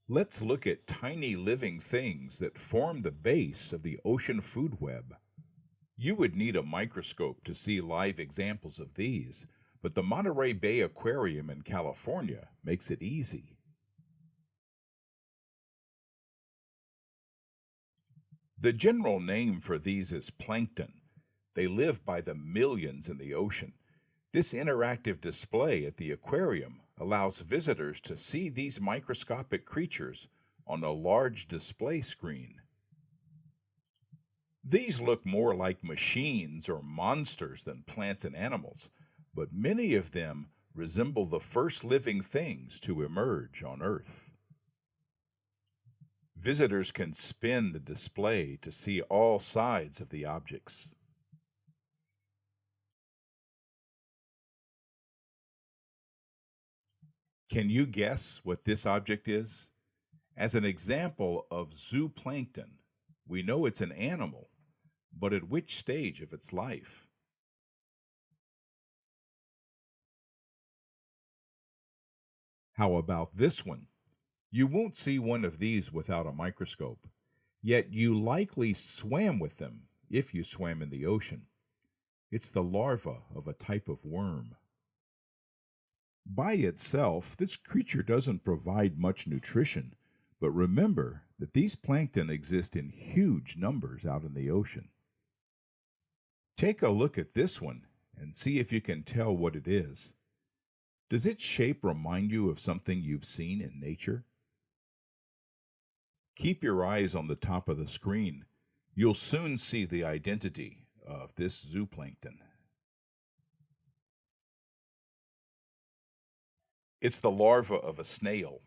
Let's look at tiny living things that form the base of the ocean food web. You would need a microscope to see live examples of these, but the Monterey Bay Aquarium in California makes it easy. The general name for these is plankton. They live by the millions in the ocean. This interactive display at the aquarium allows visitors to see these microscopic creatures on a large display screen. These look more like machines or monsters than plants and animals, but many of them resemble the first living things to emerge on Earth. Visitors can spin the display to see all sides of the objects. Can you guess what this object is? As an example of zooplankton, we know it's an animal, but at which stage of its life? How about this one? You won't see one of these without a microscope, yet you likely swam with them if you swam in the ocean. It's the larva of a type of worm. By itself, this creature doesn't provide much nutrition, but remember that these plankton exist in huge numbers out in the ocean. Take a look at this one and see if you can tell what it is. Does its shape remind you of something you've seen in nature? Keep your eyes on the top of the screen. You'll soon see the identity of this zooplankton. It's the larva of a snail.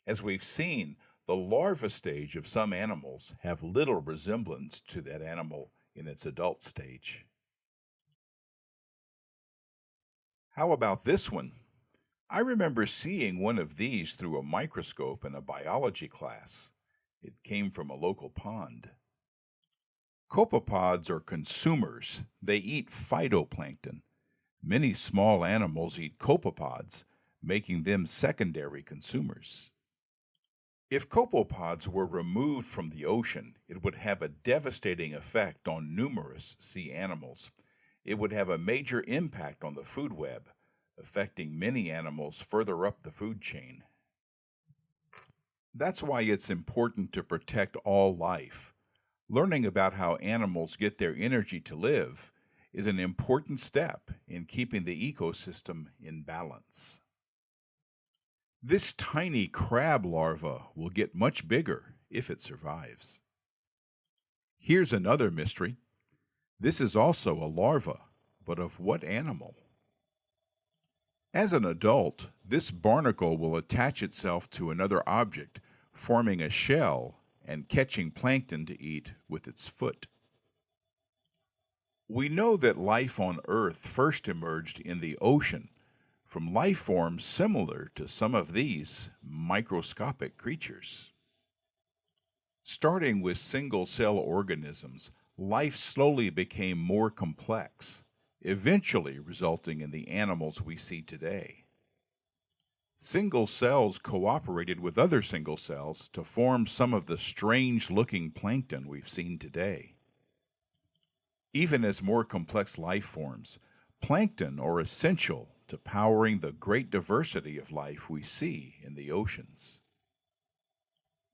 As we've seen, the larva stage of some animals have little resemblance to that animal in its adult stage. How about this one? I remember seeing one of these through a microscope in a biology class. It came from a local pond. Copepods are consumers. They eat phytoplankton. Many small animals eat copepods, making them secondary consumers. If copepods were removed from the ocean, it would have a devastating effect on numerous sea animals. It would have a major impact on the food web, affecting many animals further up the food chain. That's why it's important to protect all life. Learning about how animals get their energy to live is an important step in keeping the ecosystem in balance. This tiny crab larva will get much bigger if it survives. Here's another mystery. This is also a larva, but of what animal? As an adult, this barnacle will attach itself to another object, forming a shell and catching plankton to eat with its foot. We know that life on Earth first emerged in the ocean from life forms similar to some of these microscopic creatures. Starting with single-cell organisms, life slowly became more complex, eventually resulting in the animals we see today. Single cells cooperated with other single cells to form some of the strange-looking plankton we've seen today. Even as more complex life forms, plankton are essential to powering the great diversity of life we see in the oceans.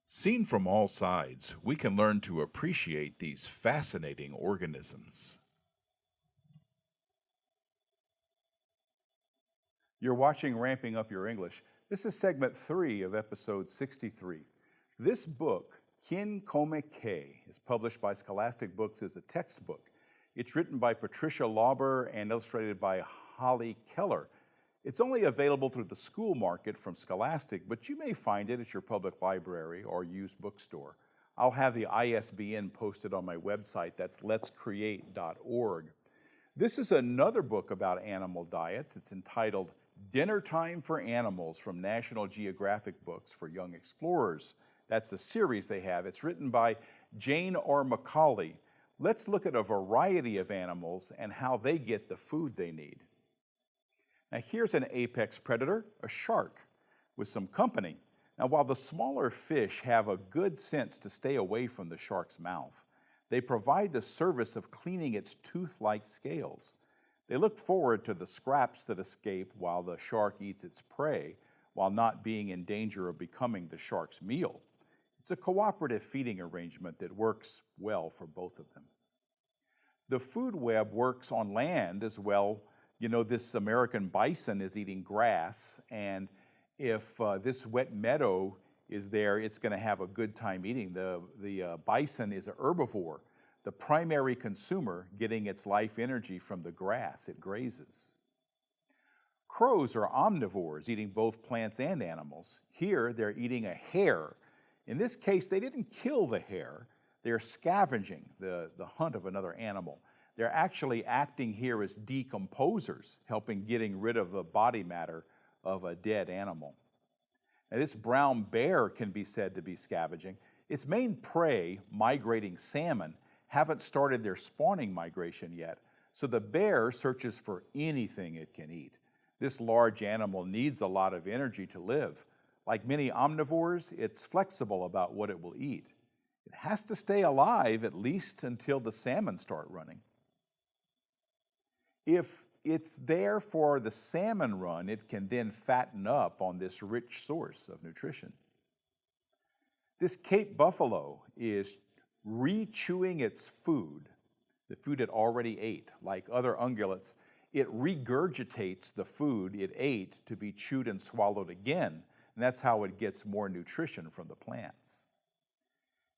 Seen from all sides, we can learn to appreciate these fascinating organisms. You're watching Ramping Up Your English. This is segment 3 of episode 63. This book, Kin Come Ke, is published by Scholastic Books as a textbook. It's written by Patricia Lauber and illustrated by Holly Keller. It's only available through the school market from Scholastic, but you may find it at your public library or used bookstore. I'll have the ISBN posted on my website. That's letscreate.org. This is another book about animal diets. It's entitled Dinner Time for Animals from National Geographic Books for Young Explorers. That's the series they have. It's written by Jane R. McCauley. Let's look at a variety of animals and how they get the food they need. Now here's an apex predator, a shark, with some company. Now, while the smaller fish have a good sense to stay away from the shark's mouth, they provide the service of cleaning its tooth-like scales. They look forward to the scraps that escape while the shark eats its prey, while not being in danger of becoming the shark's meal. It's a cooperative feeding arrangement that works well for both of them. The food web works on land as well. You know, this American bison is eating grass, and if this wet meadow is there, it's going to have a good time eating. The bison is an herbivore, the primary consumer getting its life energy from the grass it grazes. Crows are omnivores, eating both plants and animals. Here, they're eating a hare. In this case, they didn't kill the hare. They're scavenging the hunt of another animal. They're actually acting here as decomposers, helping getting rid of the body matter of a dead animal. Now, this brown bear can be said to be scavenging. Its main prey, migrating salmon, haven't started their spawning migration yet, so the bear searches for anything it can eat. This large animal needs a lot of energy to live. Like many omnivores, it's flexible about what it will eat. It has to stay alive at least until the salmon start running. If it's there for the salmon run, it can then fatten up on this rich source of nutrition. This Cape buffalo is re-chewing its food, the food it already ate. Like other ungulates, it regurgitates the food it ate to be chewed and swallowed again, and that's how it gets more nutrition from the plants.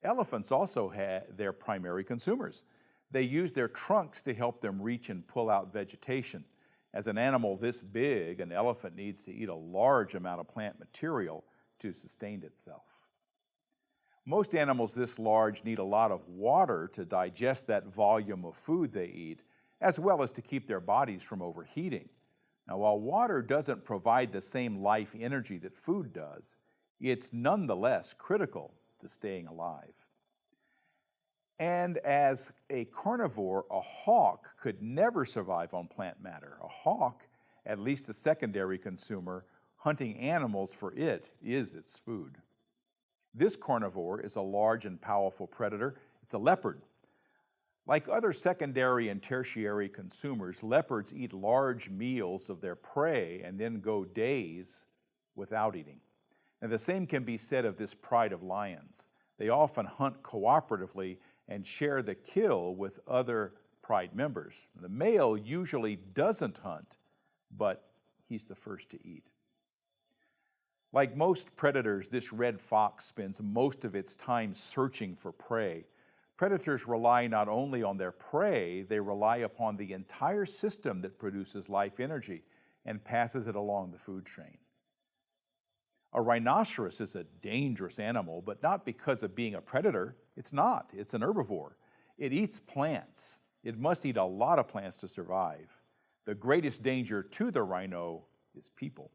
Elephants also have their primary consumers. They use their trunks to help them reach and pull out vegetation. As an animal this big, an elephant needs to eat a large amount of plant material to sustain itself. Most animals this large need a lot of water to digest that volume of food they eat, as well as to keep their bodies from overheating. Now, while water doesn't provide the same life energy that food does, it's nonetheless critical to staying alive. And as a carnivore, a hawk could never survive on plant matter. A hawk, at least a secondary consumer, hunting animals for it is its food. This carnivore is a large and powerful predator. It's a leopard. Like other secondary and tertiary consumers, leopards eat large meals of their prey and then go days without eating. And the same can be said of this pride of lions. They often hunt cooperatively and share the kill with other pride members. The male usually doesn't hunt, but he's the first to eat. Like most predators, this red fox spends most of its time searching for prey. Predators rely not only on their prey, they rely upon the entire system that produces life energy and passes it along the food chain. A rhinoceros is a dangerous animal, but not because of being a predator. It's not. It's an herbivore. It eats plants. It must eat a lot of plants to survive. The greatest danger to the rhino is people.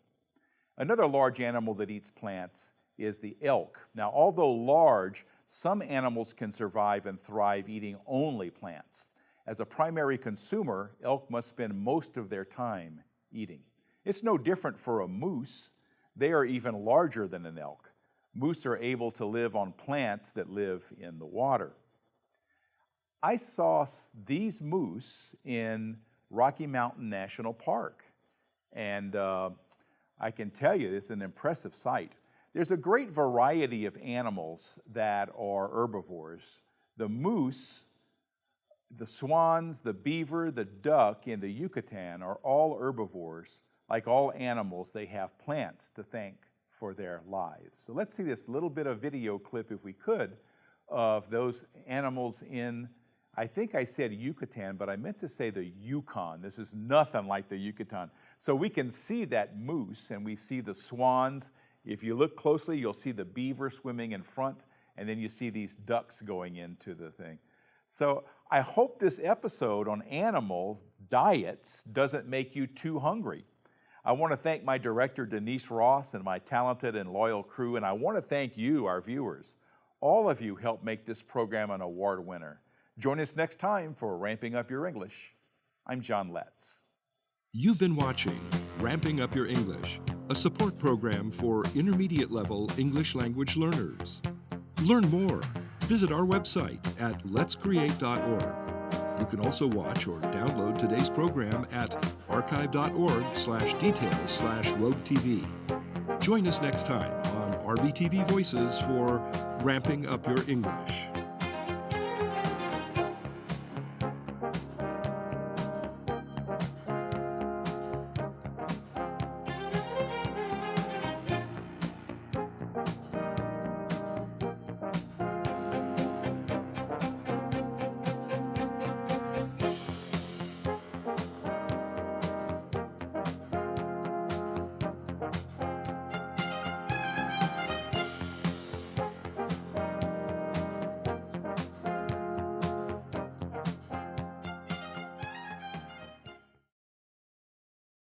Another large animal that eats plants is the elk. Now, although large, some animals can survive and thrive eating only plants. As a primary consumer, elk must spend most of their time eating. It's no different for a moose. They are even larger than an elk. Moose are able to live on plants that live in the water. I saw these moose in Rocky Mountain National Park, and I can tell you it's an impressive sight. There's a great variety of animals that are herbivores. The moose, the swans, the beaver, the duck in the Yucatan are all herbivores. Like all animals, they have plants to thank for their lives. So let's see this little bit of video clip, if we could, of those animals in, I think I said Yucatan, but I meant to say the Yukon. This is nothing like the Yucatan. So we can see that moose, and we see the swans. If you look closely, you'll see the beaver swimming in front, and then you see these ducks going into the thing. So I hope this episode on animals, diets, doesn't make you too hungry. I want to thank my director, Denise Ross, and my talented and loyal crew, and I want to thank you, our viewers. All of you helped make this program an award winner. Join us next time for Ramping Up Your English. I'm John Letts. You've been watching Ramping Up Your English, a support program for intermediate level English language learners. Learn more. Visit our website at letscreate.org. You can also watch or download today's program at archive.org/details/roadtv. Join us next time on RBTV Voices for Ramping Up Your English.